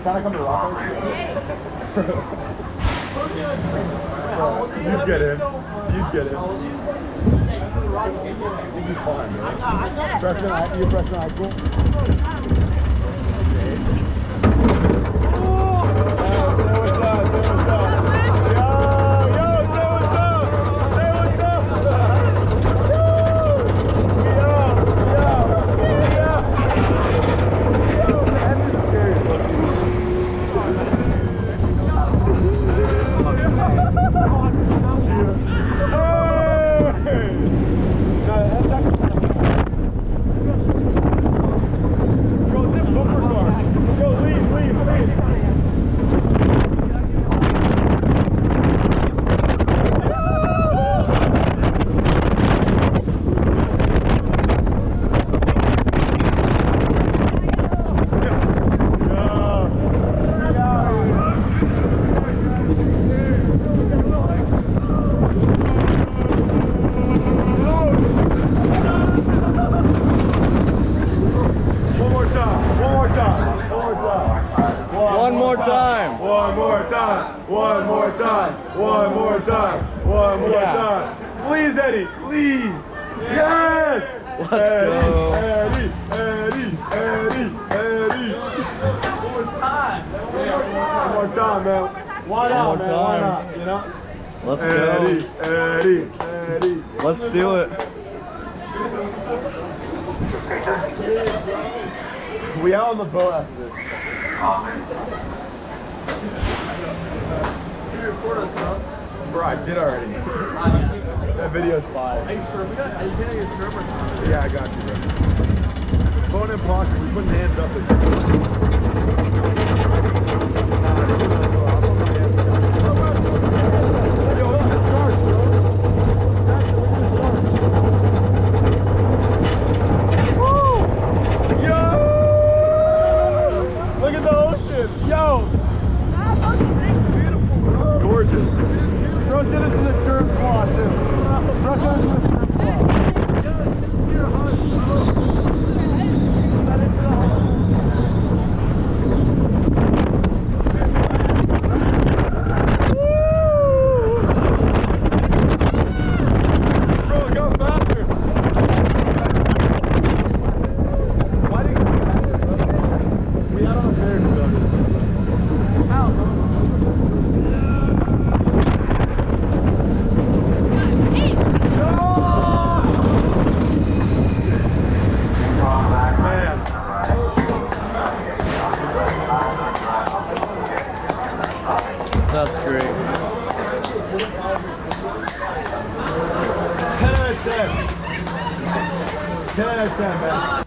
trying to come to the rock? You'd get in. You'd get in. You'd be fine, man. Freshman, you freshman high school? Say what's up, say what's up. Yo, say what's up. Say what's up. One more time. Please, Eddie, please. Yes! Let's go. Eddie. One more time, man. Why not, man? Why not? You know? Let's go. Eddie. Let's do it. We out on the boat after this. You record us, bro? Bro, I did already. That video's fire. Are you sure? Are you getting your shirt or not? Yeah, I got you, bro. Phone in pocket. We putting hands up. Yo, look at the stars, bro. Woo! Yo! Look at the ocean. Yo! Gorgeous. Bro said this is a surf squad too. Bro said this is a surf squad. Bro, go faster. Why did you go faster, bro? We out on the Ferris wheel. How? That's great. 10 out of 10. 10 out of 10, man.